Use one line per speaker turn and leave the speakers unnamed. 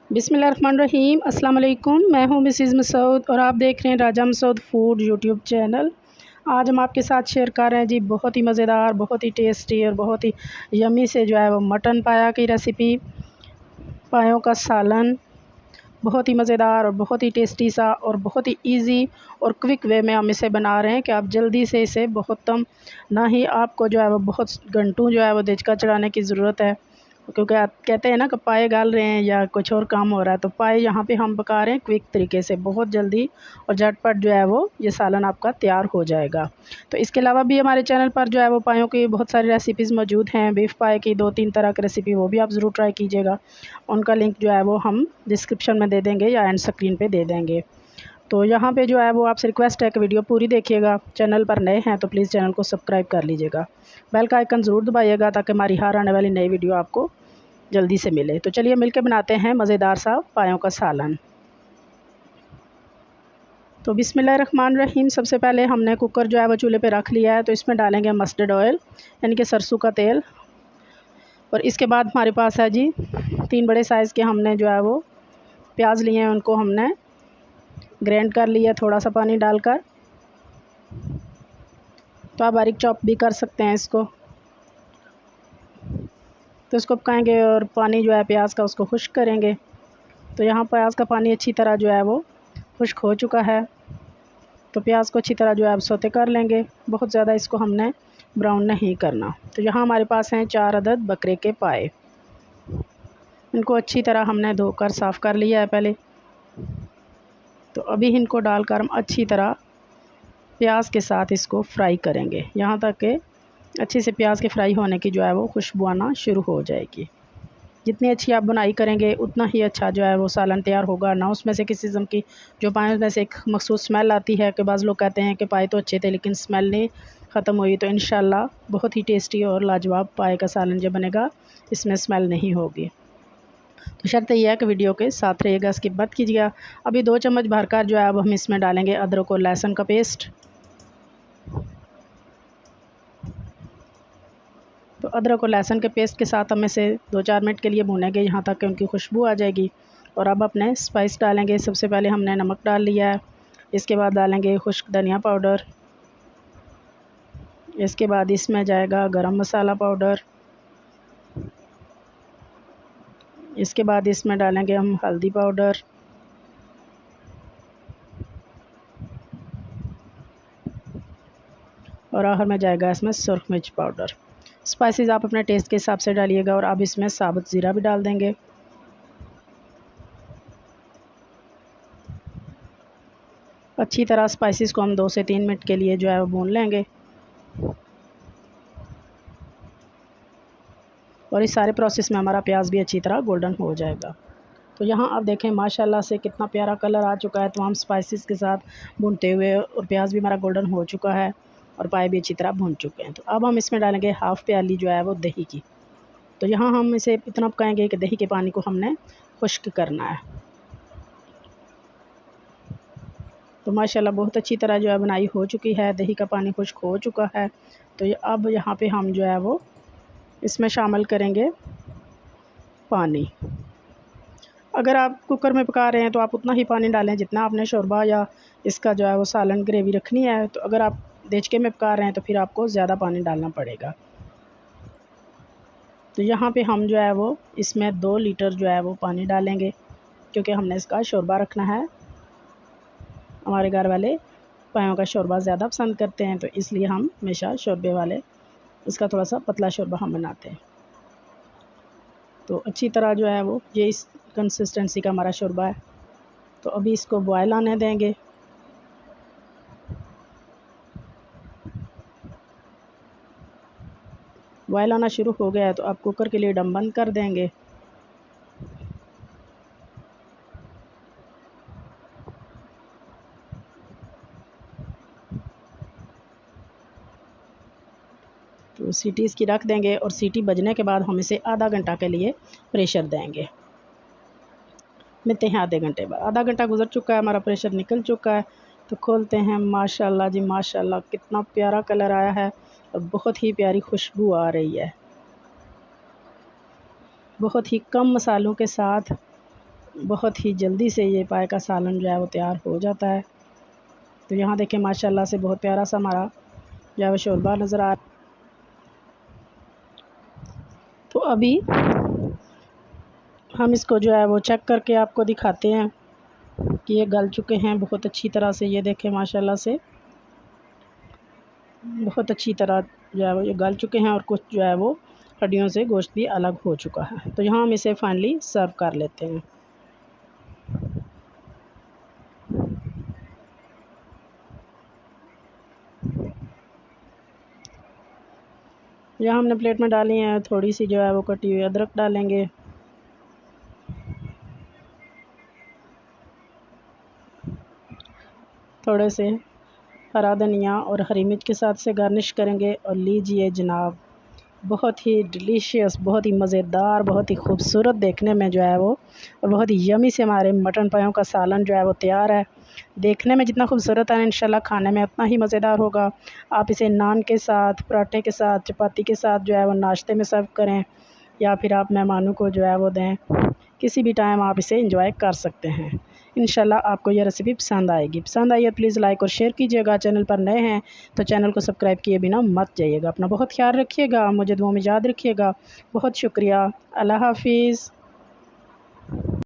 बिस्मिल्लाहिर्रहमानिर्रहीम। अस्सलाम वालेकुम। मैं हूँ मिसिज़ मसूद और आप देख रहे हैं राजा मसूद फूड यूट्यूब चैनल। आज हम आपके साथ शेयर कर रहे हैं जी बहुत ही मज़ेदार, बहुत ही टेस्टी और बहुत ही यम्मी से जो है वो मटन पाया की रेसिपी, पायों का सालन। बहुत ही मज़ेदार और बहुत ही टेस्टी सा और बहुत ही इजी और क्विक वे में हम इसे बना रहे हैं कि आप जल्दी से इसे बहुत कम, ना ही आपको जो है वो बहुत घंटों जो है वो देचका चढ़ाने की ज़रूरत है, क्योंकि आप कहते हैं ना कि पाए गाल रहे हैं या कुछ और काम हो रहा है, तो पाए यहाँ पे हम पका रहे हैं क्विक तरीके से, बहुत जल्दी और झटपट जो है वो ये सालन आपका तैयार हो जाएगा। तो इसके अलावा भी हमारे चैनल पर जो है वो पायों की बहुत सारी रेसिपीज़ मौजूद हैं। बीफ पाए की 2-3 तरह की रेसिपी, वो भी आप ज़रूर ट्राई कीजिएगा। उनका लिंक जो है वो हम डिस्क्रिप्शन में दे देंगे या एंड स्क्रीन पे दे देंगे। तो यहाँ पे जो है वो आपसे रिक्वेस्ट है कि वीडियो पूरी देखिएगा। चैनल पर नए हैं तो प्लीज़ चैनल को सब्सक्राइब कर लीजिएगा, बेल का आइकन ज़रूर दबाइएगा ताकि हमारी हर आने वाली नई वीडियो आपको जल्दी से मिले। तो चलिए मिलकर बनाते हैं मज़ेदार सा पायों का सालन। तो बिस्मिल्लाहिर्रहमानिर्रहीम। सबसे पहले हमने कुकर जो है वो चूल्हे पे रख लिया है, तो इसमें डालेंगे मस्टर्ड ऑयल यानी कि सरसों का तेल। और इसके बाद हमारे पास है जी 3 बड़े साइज़ के हमने जो है वो प्याज लिए हैं, उनको हमने ग्राइंड कर लिया थोड़ा सा पानी डालकर। तो आप बारीक चॉप भी कर सकते हैं इसको। तो इसको पकाएंगे और पानी जो है प्याज का उसको खुश्क करेंगे। तो यहाँ प्याज का पानी अच्छी तरह जो है वो खुश्क हो चुका है, तो प्याज को अच्छी तरह जो है अब सौते कर लेंगे। बहुत ज़्यादा इसको हमने ब्राउन नहीं करना। तो यहाँ हमारे पास हैं 4 अदद बकरे के पाए। इनको अच्छी तरह हमने धोकर साफ़ कर लिया है पहले। तो अभी इनको डालकर हम अच्छी तरह प्याज के साथ इसको फ्राई करेंगे, यहाँ तक कि अच्छे से प्याज के फ्राई होने की जो है वो खुशबू आना शुरू हो जाएगी। जितनी अच्छी आप बुनाई करेंगे उतना ही अच्छा जो है वो सालन तैयार होगा। ना उसमें से किसी किस्म की जो पाए में से एक मखसूस स्मेल आती है कि बाज़ लोग कहते हैं कि पाए तो अच्छे थे लेकिन स्मेल नहीं ख़त्म हुई, तो इंशाल्लाह बहुत ही टेस्टी और लाजवाब पाए का सालन जो बनेगा इसमें स्मेल नहीं होगी। तो शर्त यह है कि वीडियो के साथ रहिएगा, स्किप मत कीजिएगा। अभी 2 चम्मच भरकर जो है अब हम इसमें डालेंगे अदरक और लहसुन का पेस्ट। तो अदरक और लहसुन के पेस्ट के साथ हम इसे 2-4 मिनट के लिए भूनेंगे, यहाँ तक कि उनकी खुशबू आ जाएगी। और अब अपने स्पाइस डालेंगे। सबसे पहले हमने नमक डाल लिया है, इसके बाद डालेंगे खुश्क धनिया पाउडर, इसके बाद इसमें जाएगा गरम मसाला पाउडर, इसके बाद इसमें डालेंगे हम हल्दी पाउडर, और आखिर में जाएगा इसमें सुरख मिर्च पाउडर। स्पाइसेस आप अपने टेस्ट के हिसाब से डालिएगा। और अब इसमें साबुत ज़ीरा भी डाल देंगे। अच्छी तरह स्पाइसेस को हम 2 से 3 मिनट के लिए जो है वो भून लेंगे। और इस सारे प्रोसेस में हमारा प्याज भी अच्छी तरह गोल्डन हो जाएगा। तो यहाँ आप देखें माशाल्लाह से कितना प्यारा कलर आ चुका है तमाम स्पाइसेस के साथ भूनते हुए, और प्याज भी हमारा गोल्डन हो चुका है और पाए भी अच्छी तरह भून चुके हैं। तो अब हम इसमें डालेंगे हाफ़ प्याली जो है वो दही की। तो यहाँ हम इसे इतना पकाएंगे कि दही के पानी को हमने खुश्क करना है। तो माशाल्लाह बहुत अच्छी तरह जो है बनाई हो चुकी है, दही का पानी खुश्क हो चुका है। तो अब यहाँ पे हम जो है वो इसमें शामिल करेंगे पानी। अगर आप कुकर में पका रहे हैं तो आप उतना ही पानी डालें जितना आपने शोरबा या इसका जो है वो सालन ग्रेवी रखनी है। तो अगर आप देचके में पका रहे हैं तो फिर आपको ज़्यादा पानी डालना पड़ेगा। तो यहाँ पे हम जो है वो इसमें 2 लीटर जो है वो पानी डालेंगे, क्योंकि हमने इसका शोरबा रखना है। हमारे घर वाले पायों का शोरबा ज़्यादा पसंद करते हैं, तो इसलिए हम हमेशा शोरबे वाले इसका थोड़ा सा पतला शोरबा हम बनाते हैं। तो अच्छी तरह जो है वो ये इस कंसिस्टेंसी का हमारा शोरबा है। तो अभी इसको बॉयल आने देंगे। बॉयल आना शुरू हो गया है तो आप कुकर के लिए दम बंद कर देंगे। तो सीटी इसकी रख देंगे और सीटी बजने के बाद हम इसे आधा घंटा के लिए प्रेशर देंगे। मिलते हैं आधे घंटे बाद। आधा घंटा गुजर चुका है, हमारा प्रेशर निकल चुका है। तो खोलते हैं। माशाल्लाह जी माशाल्लाह कितना प्यारा कलर आया है और बहुत ही प्यारी खुशबू आ रही है। बहुत ही कम मसालों के साथ बहुत ही जल्दी से ये पाए का सालन जो है वो तैयार हो जाता है। तो यहाँ देखें माशाल्लाह से बहुत प्यारा सा हमारा जो है वो शोरबा नज़र आ रहा है। तो अभी हम इसको जो है वो चेक करके आपको दिखाते हैं कि ये गल चुके हैं बहुत अच्छी तरह से। ये देखें माशाल्लाह से बहुत अच्छी तरह जो है वो ये गल चुके हैं और कुछ जो है वो हड्डियों से गोश्त भी अलग हो चुका है। तो यहाँ हम इसे फाइनली सर्व कर लेते हैं। यहाँ हमने प्लेट में डाली है, थोड़ी सी जो है वो कटी हुई अदरक डालेंगे, थोड़े से हरा धनिया और हरी मिर्च के साथ से गार्निश करेंगे। और लीजिए जनाब, बहुत ही डिलीशियस, बहुत ही मज़ेदार, बहुत ही खूबसूरत देखने में जो है वो और बहुत ही यमी से हमारे मटन पायों का सालन जो है वो तैयार है। देखने में जितना खूबसूरत है इंशाल्लाह खाने में उतना ही मज़ेदार होगा। आप इसे नान के साथ, पराठे के साथ, चपाती के साथ जो है वो नाश्ते में सर्व करें या फिर आप मेहमानों को जो है वो दें। किसी भी टाइम आप इसे एंजॉय कर सकते हैं। इंशाल्लाह आपको यह रेसिपी पसंद आएगी। पसंद आई है प्लीज़ लाइक और शेयर कीजिएगा। चैनल पर नए हैं तो चैनल को सब्सक्राइब किए बिना मत जाइएगा। अपना बहुत ख्याल रखिएगा, मुझे दुआ में याद रखिएगा। बहुत शुक्रिया। अल्लाह हाफिज़।